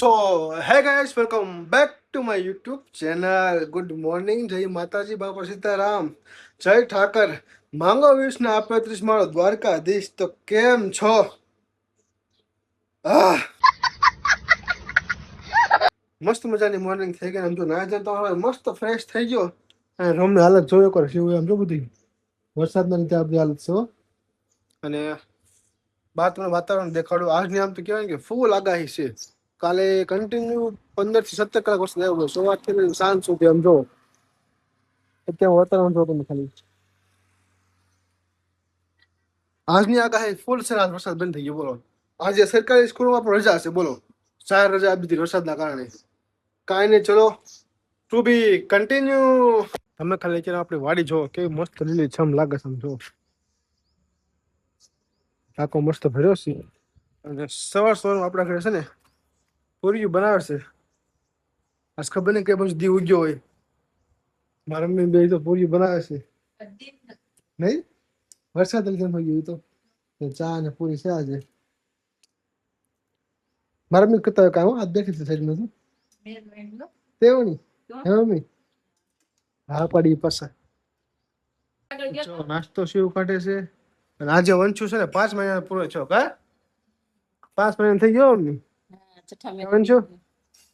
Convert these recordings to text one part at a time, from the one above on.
So, hey guys, welcome back to my YouTube channel. Good morning, જય માતાજી, બાપા સીતારામ, જય ઠાકર. માંગો વિષ્ણુ આપેત્રીસ મારો દ્વારકાધીશ. તો કેમ છો? મસ્ત મજાની મોર્નિંગ થઈ ગઈ. આમ તો ના જતો હવે મસ્ત ફ્રેશ થઈ ગયો. અને રૂમની હાલત જોયો કરે શું આમ જો બધી વરસાદના લીધે આપણી હાલત છે. અને બહાર તમને વાતાવરણ દેખાડું. આજની આમ તો કહેવાય કે ફૂલ આગાહી છે. કાલે કન્ટિન્યુ 15 થી 17 કલાક વરસાદ આવ્યો. સવારથી લઈને સાંજ સુધી આમ જો અત્યારે વાતાવરણ જો તમે ખાલી. આજની આગાહી ફૂલ છે. આજ વરસાદ બંધ થઈ ગયો. બોલો, આજે સરકારી સ્કૂલોમાં પણ રજા છે. બોલો, 4 રજા આપી દીધી વરસાદના કારણે. કાંઈ નહીં, ચલો ટુ બી કન્ટિન્યુ. તમે ખાલી અત્યારે આપણી વાડી જો કેવી મસ્ત લીલી છમ લાગે છે. જો આખો મસ્ત ભર્યો છે. અને સવારમાં આપણા ઘરે છે ને પૂરી બનાવે છે. આજ ખબર નહીં કે પછી દી ઉગ્યો હોય. મારા મમ્મી બે તો પૂરી બનાવે છે. નહીં, વરસાદ થઈ ગયું તો ચા અને પૂરી છે આજે. મારા મમ્મી કહેતા કામ આ દેખી છે સાઈડ નથી તેવણી હે મમ્મી. હા પડી પાસે જો નાસ્તો શિવ કાઢે છે. અને આજે વંશુ છે ને 5 મહિના પૂરો છો. કા 5 મહિના થઈ ગયો મમ્મી? વંશુ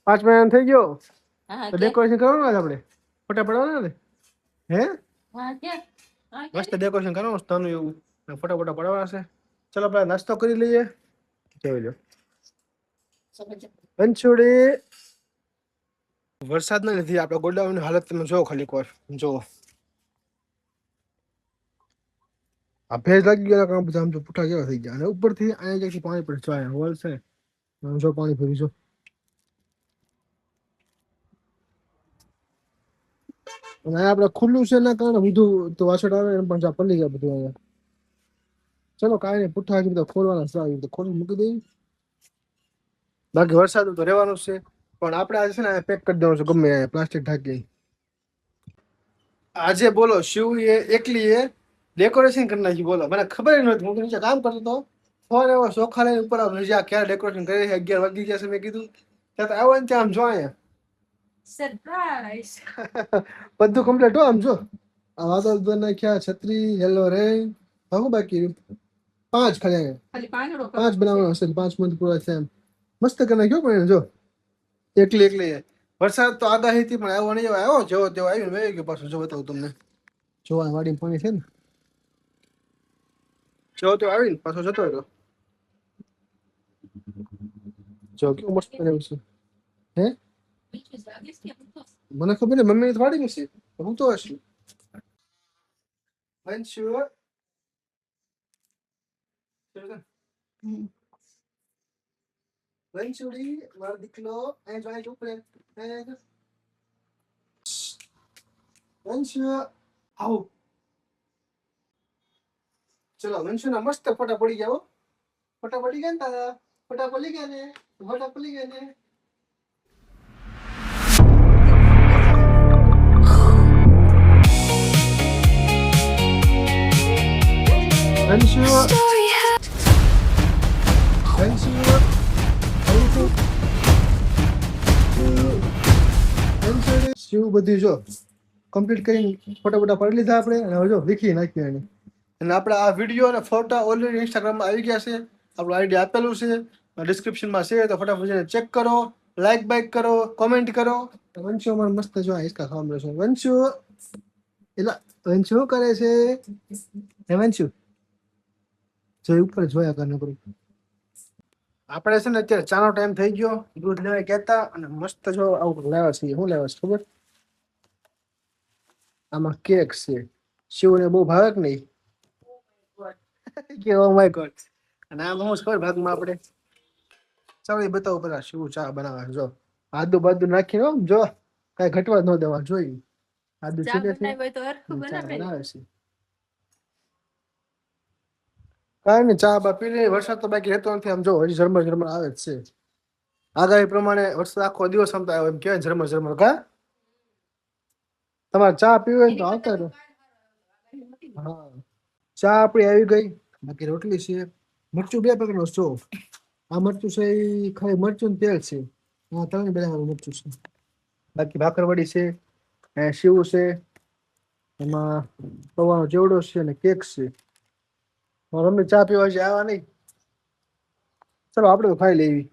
5 મહિના થઈ ગયો. તો ડેકોરેશન કરવાનું આપણે, ફોટા પડાવવાના ને? હે મસ્ત ડેકોરેશન કરવાનું તનું એવું, ફોટા ફોટા પડાવવાના છે. ચલો આપણે નાસ્તો કરી લઈએ. જોઈ લો વંશુડી. વરસાદના લીધે આપણે ગોડાઉનની હાલત તમે જો ખાલી એક વાર જો. આ ભેજ લાગી ગયા કામ બધા આમ જો પુઠા કેવા થઈ ગયા. અને ઉપરથી અહીંયા જગ્યાથી પાણી પડે છે. હોલ છે જો પાણી ભર્યું જો. અને આપણે ખુલ્લું છે એના કારણે બધું તો વાસણ આવે એમ પણ પલ્લી ગયા બધું અહીંયા. ચલો કાંઈ નહીં, પુઠ્ઠા બધા ખોલવાના છે. આવી રીતે ખોલી મૂકી દઈએ. બાકી વરસાદ તો રહેવાનું છે. પણ આપણે આજે છે ને પેક કરી દેવાનું છે ગમે પ્લાસ્ટિક ઢાંકી. આજે બોલો શિવ એ એકલી એ ડેકોરેશન કરી નાખ્યું. બોલો, મને ખબર નહોતી. હું નીચે કામ કરતો હતો. ફોન એવો ચોખા લઈને ઉપર આવ રજા ક્યારે ડેકોરેશન કરી 11 વાગી ગયા છે. મેં કીધું ત્યાં આવો ને ત્યાં આમ જો અહીંયા સરપ્રાઈઝ બધું કમ્પ્લીટ હો. આમ જો આ વાદળ તો નાખ્યા, છત્રી, યલો રેન. હું બાકી 5 ખાલી 5 બનાવવાના હશે. 5 મંથ પૂરા છે એમ મસ્ત કરી નાખ્યો. પણ જો એકલી વરસાદ તો આગાહી હતી પણ આવ્યો નહીં. આવ્યો જેવો તેવો આવીને વહી ગયો પાછો. જો બતાવું તમને, જોવા વાડી પાણી છે ને, જેવો તેવો આવીને પાછો જતો રહ્યો. જો કેવું મસ્ત કર્યું છે. હે મને ખબર ને, મમ્મી વાડી છે. હું તો હશું વંશુડી મારો દીકલો અહીં જો ઉપર વંશુ આવો. ચલો વંશુ ના મસ્ત ફોટા પડી ગયા. ફોટા પડી ગયા ને તારા? ફોટા પડી ગયા ને? ફોટા પડી ગયા ને? વંશુ શિવ બધું જો કમ્પ્લીટ કરીને ફોટા ફોટા પડી લીધા આપણે. અને હવે જો લીખી નાખ્યું એને. અને આપણે આ વિડીયો અને ફોટા ઓલરેડી ઇન્સ્ટાગ્રામમાં આવી ગયા છે. આપણું આઈડી આપેલું છે ડિસ્ક્રિપ્શનમાં છે. તો ફટાફટ ચેક કરો, લાઈક બાઈક કરો, કોમેન્ટ કરો. વંશુ અમારે મસ્ત જો હિસકા ખાવા મળે છે. વંશુ એલા વંશુ શું કરે છે? હે વંશુ જો ઉપર જોયા કર નકરું. આપણે છે ને અત્યારે ચાનો ટાઈમ થઈ ગયો. દૂધ લેવા કહેતા અને મસ્ત જો આવું લેવા છીએ. શું લેવા છે ખબર? આમાં કેક છે. શિવને બહુ ભાવે કે નહીં કે ઓ માય ગોડ. અને આમાં હું ખબર ભાગમાં આપણે ચાલો એ બતાવું પેલા શિવ ચા બનાવે. જો આદુ બાદુ નાખીને જો કઈ ઘટવા ન દેવા જોઈએ. આદુ છીલે છે બનાવે છે. કાંઈ નહીં, ચા બા પી લે. વરસાદ તો બાકી રહેતો નથી. આમ જો હજી ઝરમર ઝરમર આવે જ છે. આગાહી પ્રમાણે વરસાદ આખો દિવસ આમ તો એમ કેવાય ઝરમર ઝરમર. કા તમારે ચા પીવી હોય તો આવતા રહો. હા, ચા આપણી આવી ગઈ. બાકી રોટલી છે. મરચું 2 પ્રકારનું છો. આ મરચું છે એ ખાલી મરચું તેલ છે. હા તમે બધા મરચું છે બાકી ભાખરવડી છે શીવ છે એમાં પૌવાનો ચેવડો છે અને કેક છે મમ્મી ચા પીવા છે આવા નહીં ચલો આપણે તો ખાઈ લેવી